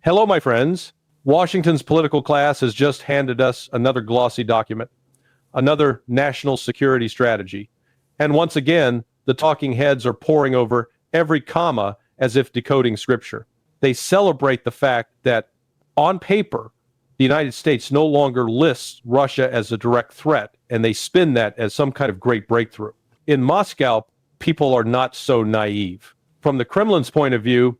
Hello, my friends. Washington's political class has just handed us another glossy document, another national security strategy. And once again, the talking heads are poring over every comma as if decoding scripture. They celebrate the fact that, on paper, the United States no longer lists Russia as a direct threat, and they spin that as some kind of great breakthrough. In Moscow, people are not so naive. From the Kremlin's point of view,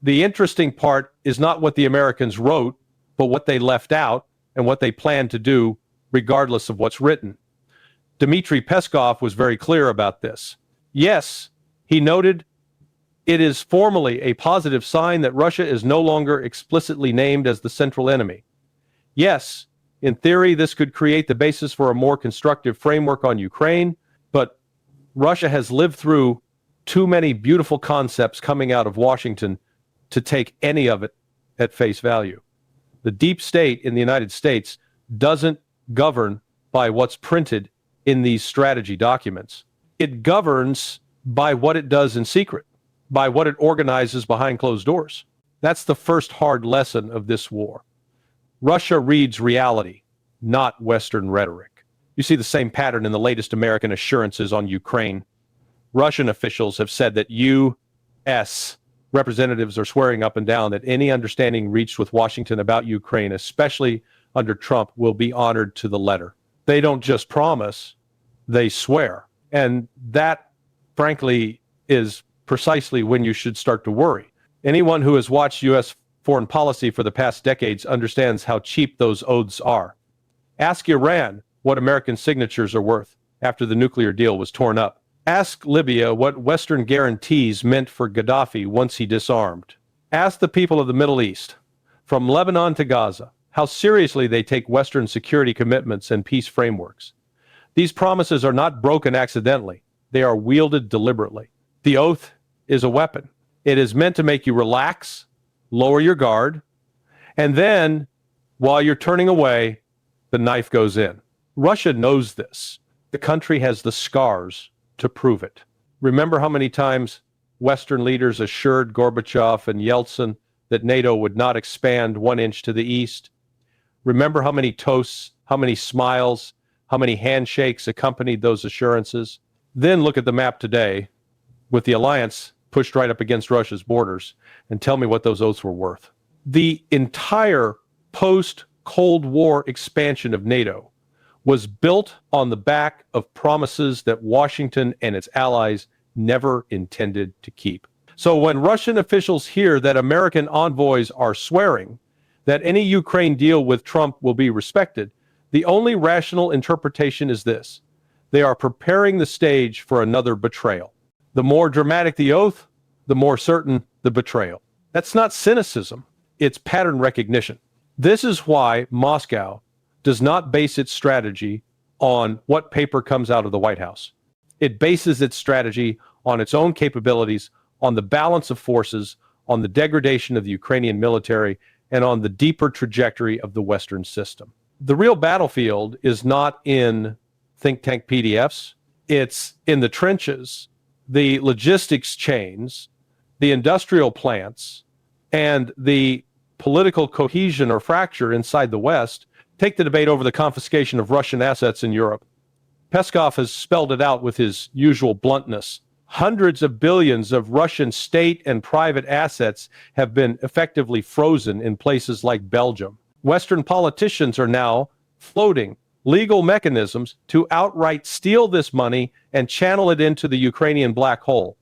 the interesting part is not what the Americans wrote, but what they left out and what they plan to do, regardless of what's written. Dmitry Peskov was very clear about this. Yes, he noted, it is formally a positive sign that Russia is no longer explicitly named as the central enemy. Yes, in theory, this could create the basis for a more constructive framework on Ukraine, but Russia has lived through too many beautiful concepts coming out of Washington to take any of it at face value. The deep state in the United States doesn't govern by what's printed in these strategy documents. It governs by what it does in secret, by what it organizes behind closed doors. That's the first hard lesson of this war. Russia reads reality, not Western rhetoric. You see the same pattern in the latest American assurances on Ukraine. Russian officials have said that U.S. representatives are swearing up and down that any understanding reached with Washington about Ukraine, especially under Trump, will be honored to the letter. They don't just promise, they swear. And that, frankly, is precisely when you should start to worry. Anyone who has watched U.S. foreign policy for the past decades understands how cheap those oaths are. Ask Iran what American signatures are worth after the nuclear deal was torn up. Ask Libya what Western guarantees meant for Gaddafi once he disarmed. Ask the people of the Middle East, from Lebanon to Gaza, how seriously they take Western security commitments and peace frameworks. These promises are not broken accidentally. They are wielded deliberately. The oath is a weapon. It is meant to make you relax, lower your guard, and then, while you're turning away, the knife goes in. Russia knows this. The country has the scars to prove it. Remember how many times Western leaders assured Gorbachev and Yeltsin that NATO would not expand 1 inch to the east? Remember how many toasts, how many smiles, how many handshakes accompanied those assurances? Then look at the map today, with the alliance pushed right up against Russia's borders, and tell me what those oaths were worth. The entire post-Cold War expansion of NATO was built on the back of promises that Washington and its allies never intended to keep. So when Russian officials hear that American envoys are swearing that any Ukraine deal with Trump will be respected, the only rational interpretation is this: they are preparing the stage for another betrayal. The more dramatic the oath, the more certain the betrayal. That's not cynicism, it's pattern recognition. This is why Moscow does not base its strategy on what paper comes out of the White House. It bases its strategy on its own capabilities, on the balance of forces, on the degradation of the Ukrainian military, and on the deeper trajectory of the Western system. The real battlefield is not in think tank PDFs. It's in the trenches, the logistics chains, the industrial plants, and the political cohesion or fracture inside the West. Take the debate over the confiscation of Russian assets in Europe. Peskov has spelled it out with his usual bluntness. Hundreds of billions of Russian state and private assets have been effectively frozen in places like Belgium. Western politicians are now floating legal mechanisms to outright steal this money and channel it into the Ukrainian black hole.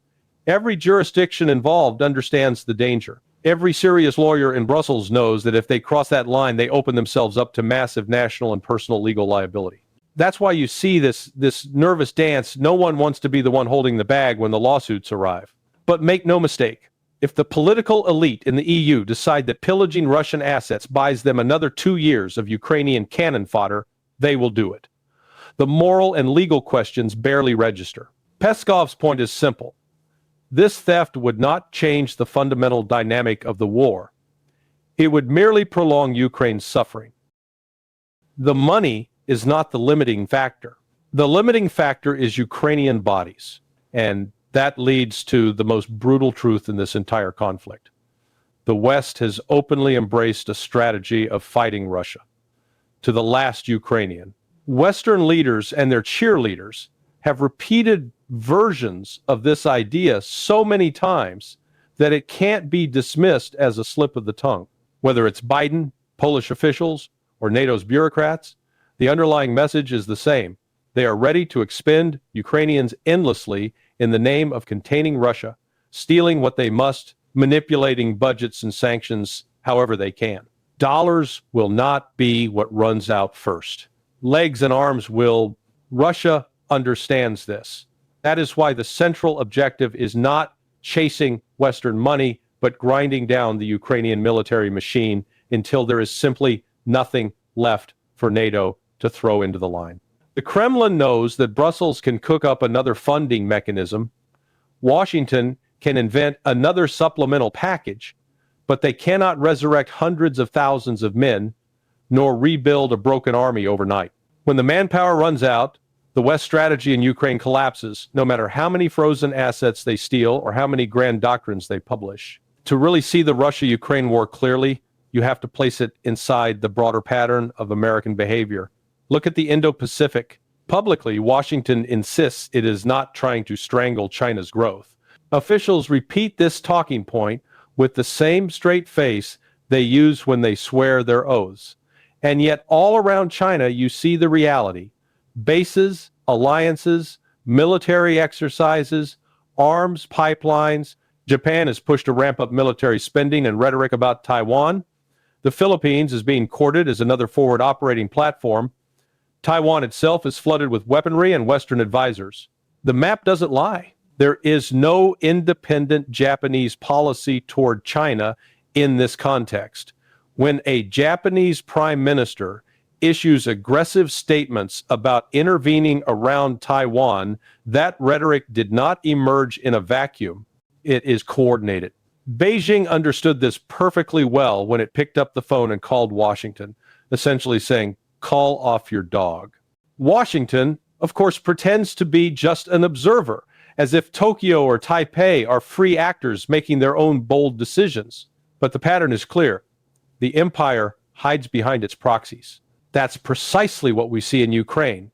Every jurisdiction involved understands the danger. Every serious lawyer in Brussels knows that if they cross that line, they open themselves up to massive national and personal legal liability. That's why you see this nervous dance. No one wants to be the one holding the bag when the lawsuits arrive. But make no mistake, if the political elite in the EU decide that pillaging Russian assets buys them another 2 years of Ukrainian cannon fodder, they will do it. The moral and legal questions barely register. Peskov's point is simple. This theft would not change the fundamental dynamic of the war. It would merely prolong Ukraine's suffering. The money is not the limiting factor. The limiting factor is Ukrainian bodies, and that leads to the most brutal truth in this entire conflict. the West has openly embraced a strategy of fighting Russia to the last Ukrainian. Western leaders and their cheerleaders have repeated versions of this idea so many times that it can't be dismissed as a slip of the tongue. Whether it's Biden, Polish officials, or NATO's bureaucrats, the underlying message is the same. They are ready to expend Ukrainians endlessly in the name of containing Russia, stealing what they must, manipulating budgets and sanctions however they can. Dollars will not be what runs out first. Legs and arms will. Russia understands this. That is why the central objective is not chasing Western money, but grinding down the Ukrainian military machine until there is simply nothing left for NATO to throw into the line. The Kremlin knows that Brussels can cook up another funding mechanism. Washington can invent another supplemental package, but they cannot resurrect hundreds of thousands of men, nor rebuild a broken army overnight. When the manpower runs out, the West strategy in Ukraine collapses, no matter how many frozen assets they steal or how many grand doctrines they publish. To really see the Russia-Ukraine war clearly, you have to place it inside the broader pattern of American behavior. Look at the Indo-Pacific. Publicly, Washington insists it is not trying to strangle China's growth. Officials repeat this talking point with the same straight face they use when they swear their oaths. And yet all around China you see the reality. Bases, alliances, military exercises, arms pipelines. Japan has pushed to ramp up military spending and rhetoric about Taiwan. The Philippines is being courted as another forward operating platform. Taiwan itself is flooded with weaponry and Western advisors. The map doesn't lie. There is no independent Japanese policy toward China in this context. When a Japanese prime minister issues aggressive statements about intervening around Taiwan, that rhetoric did not emerge in a vacuum. It is coordinated. Beijing understood this perfectly well when it picked up the phone and called Washington, essentially saying, "Call off your dog." Washington, of course, pretends to be just an observer, as if Tokyo or Taipei are free actors making their own bold decisions. But the pattern is clear. The empire hides behind its proxies. That's precisely what we see in Ukraine.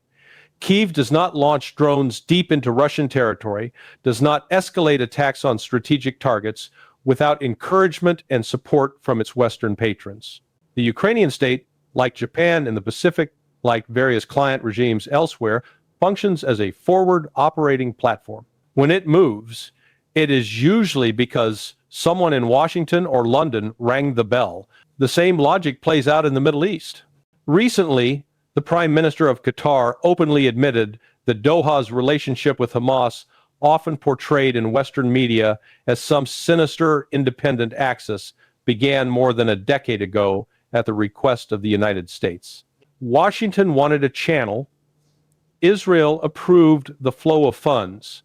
Kyiv does not launch drones deep into Russian territory, does not escalate attacks on strategic targets without encouragement and support from its Western patrons. The Ukrainian state, like Japan in the Pacific, like various client regimes elsewhere, functions as a forward operating platform. When it moves, it is usually because someone in Washington or London rang the bell. The same logic plays out in the Middle East. Recently, the Prime Minister of Qatar openly admitted that Doha's relationship with Hamas, often portrayed in Western media as some sinister independent axis, began more than a decade ago at the request of the United States. Washington wanted a channel. Israel approved the flow of funds.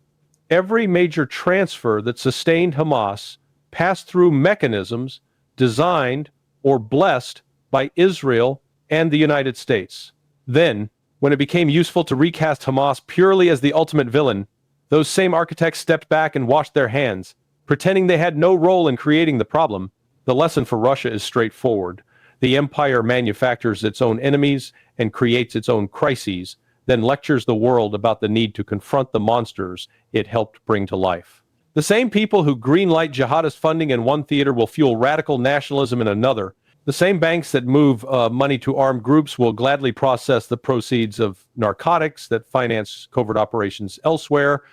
Every major transfer that sustained Hamas passed through mechanisms designed or blessed by Israel and the United States. Then, when it became useful to recast Hamas purely as the ultimate villain, those same architects stepped back and washed their hands, pretending they had no role in creating the problem. The lesson for Russia is straightforward. The empire manufactures its own enemies and creates its own crises, then lectures the world about the need to confront the monsters it helped bring to life. The same people who greenlight jihadist funding in one theater will fuel radical nationalism in another. The same banks that move money to armed groups will gladly process the proceeds of narcotics that finance covert operations elsewhere.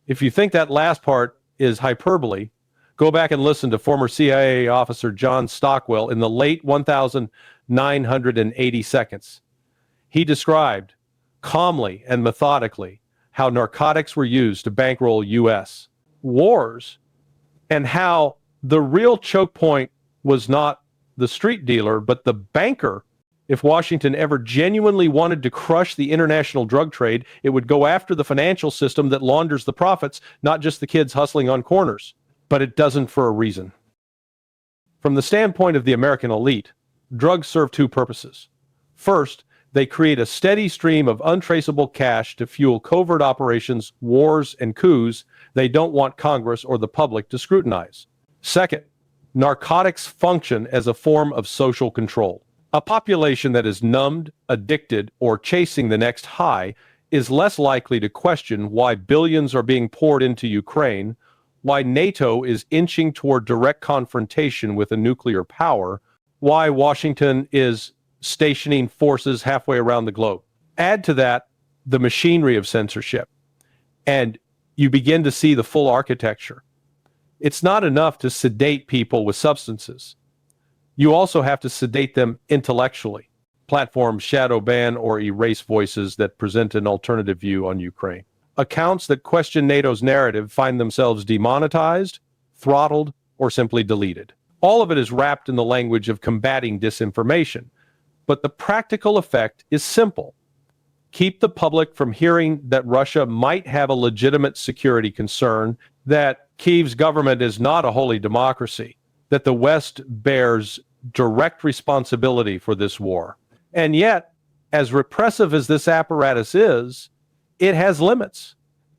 If you think that last part is hyperbole, go back and listen to former CIA officer John Stockwell in the late 1980 seconds. He described calmly and methodically how narcotics were used to bankroll U.S. wars and how the real choke point was not the street dealer, but the banker. If Washington ever genuinely wanted to crush the international drug trade, it would go after the financial system that launders the profits, not just the kids hustling on corners. But it doesn't for a reason. From the standpoint of the American elite, drugs serve two purposes. First, they create a steady stream of untraceable cash to fuel covert operations, wars, and coups they don't want Congress or the public to scrutinize. Second, Narcotics function as a form of social control. A population that is numbed, addicted, or chasing the next high is less likely to question why billions are being poured into Ukraine, why NATO is inching toward direct confrontation with a nuclear power, why Washington is stationing forces halfway around the globe. Add to that the machinery of censorship, and you begin to see the full architecture. It's not enough to sedate people with substances. You also have to sedate them intellectually. Platforms shadow ban or erase voices that present an alternative view on Ukraine. Accounts that question NATO's narrative find themselves demonetized, throttled, or simply deleted. All of it is wrapped in the language of combating disinformation. But the practical effect is simple. Keep the public from hearing that Russia might have a legitimate security concern, that Kyiv's government is not a holy democracy, that the West bears direct responsibility for this war. And yet, as repressive as this apparatus is, it has limits.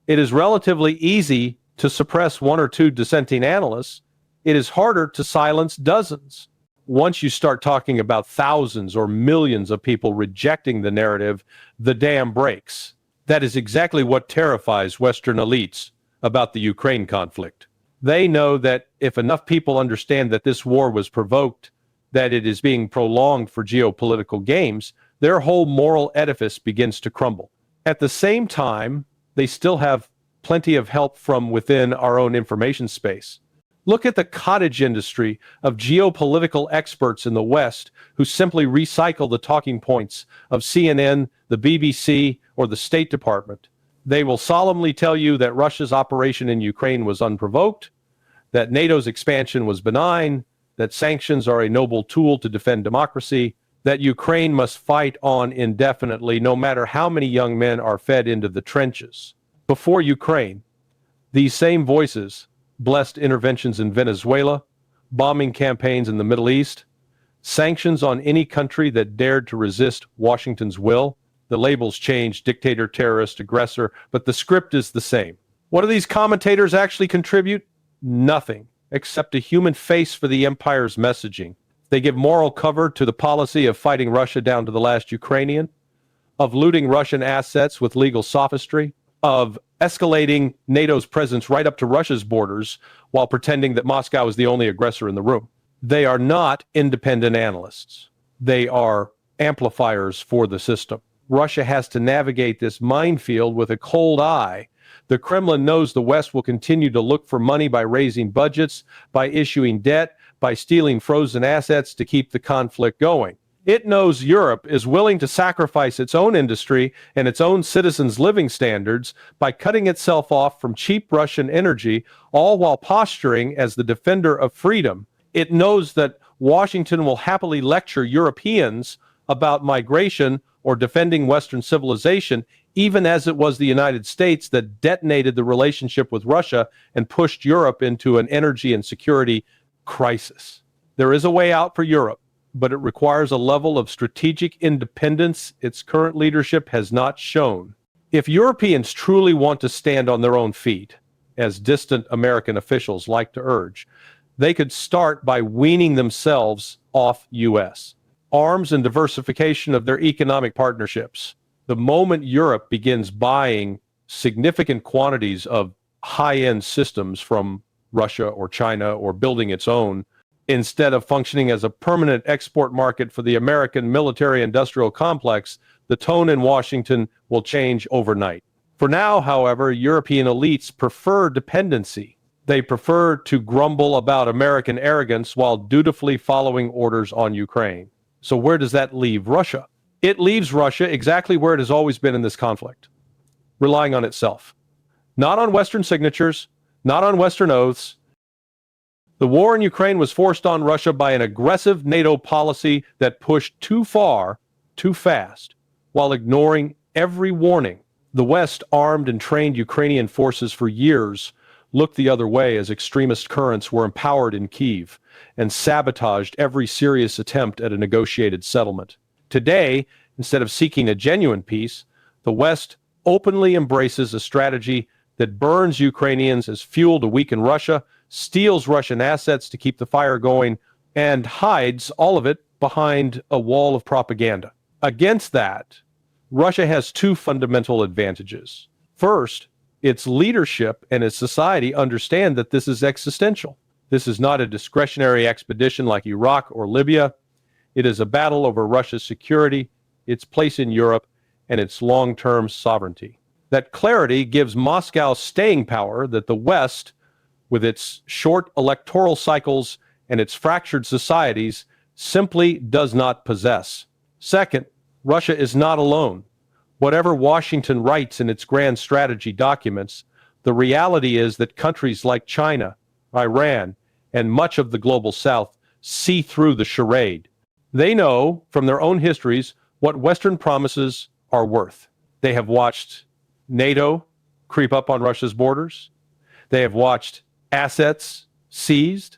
It is relatively easy to suppress one or two dissenting analysts. It is harder to silence dozens. Once you start talking about thousands or millions of people rejecting the narrative, the dam breaks. That is exactly what terrifies Western elites about the Ukraine conflict. They know that if enough people understand that this war was provoked, that it is being prolonged for geopolitical games, their whole moral edifice begins to crumble. At the same time, they still have plenty of help from within our own information space. Look at the cottage industry of geopolitical experts in the West who simply recycle the talking points of CNN, the BBC, or the State Department. They will solemnly tell you that Russia's operation in Ukraine was unprovoked, that NATO's expansion was benign, that sanctions are a noble tool to defend democracy, that Ukraine must fight on indefinitely no matter how many young men are fed into the trenches. Before Ukraine, these same voices blessed interventions in Venezuela, bombing campaigns in the Middle East, sanctions on any country that dared to resist Washington's will. The labels changed: dictator, terrorist, aggressor, but the script is the same. What do these commentators actually contribute? Nothing, except a human face for the empire's messaging. They give moral cover to the policy of fighting Russia down to the last Ukrainian, of looting Russian assets with legal sophistry, of escalating NATO's presence right up to Russia's borders while pretending that Moscow is the only aggressor in the room. They are not independent analysts. They are amplifiers for the system. Russia has to navigate this minefield with a cold eye. The Kremlin knows the West will continue to look for money by raising budgets, by issuing debt, by stealing frozen assets to keep the conflict going. It knows Europe is willing to sacrifice its own industry and its own citizens' living standards by cutting itself off from cheap Russian energy, all while posturing as the defender of freedom. It knows that Washington will happily lecture Europeans about migration or defending Western civilization, even as it was the United States that detonated the relationship with Russia and pushed Europe into an energy and security crisis. There is a way out for Europe, but it requires a level of strategic independence its current leadership has not shown. If Europeans truly want to stand on their own feet, as distant American officials like to urge, they could start by weaning themselves off U.S. arms and diversification of their economic partnerships. The moment Europe begins buying significant quantities of high-end systems from Russia or China or building its own, instead of functioning as a permanent export market for the American military-industrial complex, the tone in Washington will change overnight. For now, however, European elites prefer dependency. They prefer to grumble about American arrogance while dutifully following orders on Ukraine. So where does that leave Russia? It leaves Russia exactly where it has always been in this conflict, relying on itself. Not on Western signatures, not on Western oaths. The war in Ukraine was forced on Russia by an aggressive NATO policy that pushed too far, too fast, while ignoring every warning. The West armed and trained Ukrainian forces for years looked the other way as extremist currents were empowered in Kyiv and sabotaged every serious attempt at a negotiated settlement. Today, instead of seeking a genuine peace, the West openly embraces a strategy that burns Ukrainians as fuel to weaken Russia, steals Russian assets to keep the fire going, and hides all of it behind a wall of propaganda. Against that, Russia has two fundamental advantages. First, its leadership and its society understand that this is existential. This is not a discretionary expedition like Iraq or Libya. It is a battle over Russia's security, its place in Europe, and its long-term sovereignty. That clarity gives Moscow staying power that the West, with its short electoral cycles and its fractured societies, simply does not possess. Second, Russia is not alone. Whatever Washington writes in its grand strategy documents, the reality is that countries like China, Iran, and much of the global South see through the charade. They know from their own histories what Western promises are worth. They have watched NATO creep up on Russia's borders. They have watched assets seized.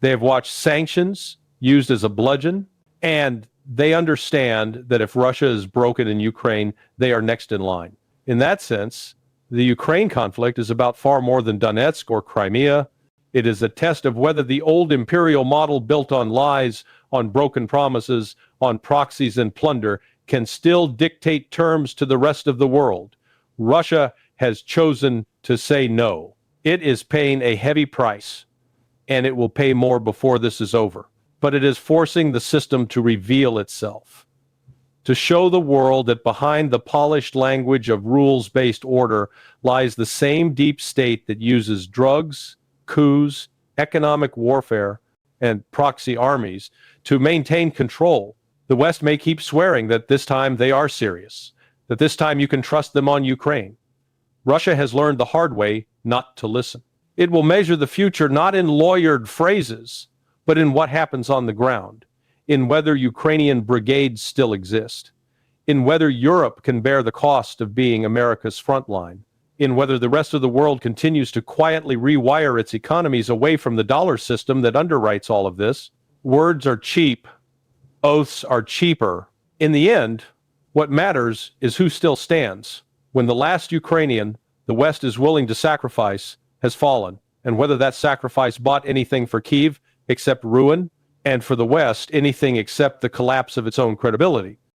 They have watched sanctions used as a bludgeon. And they understand that if Russia is broken in Ukraine, they are next in line. In that sense, the Ukraine conflict is about far more than Donetsk or Crimea. It is a test of whether the old imperial model built on lies, on broken promises, on proxies and plunder can still dictate terms to the rest of the world. Russia has chosen to say no. It is paying a heavy price, and it will pay more before this is over. But it is forcing the system to reveal itself, to show the world that behind the polished language of rules-based order lies the same deep state that uses drugs, coups, economic warfare, and proxy armies to maintain control. The West may keep swearing that this time they are serious, that this time you can trust them on Ukraine. Russia has learned the hard way not to listen. It will measure the future not in lawyered phrases, but in what happens on the ground, in whether Ukrainian brigades still exist, in whether Europe can bear the cost of being America's front line, in whether the rest of the world continues to quietly rewire its economies away from the dollar system that underwrites all of this. Words are cheap. Oaths are cheaper. In the end, what matters is who still stands. When the last Ukrainian the West is willing to sacrifice has fallen, and whether that sacrifice bought anything for Kyiv except ruin, and for the West, anything except the collapse of its own credibility.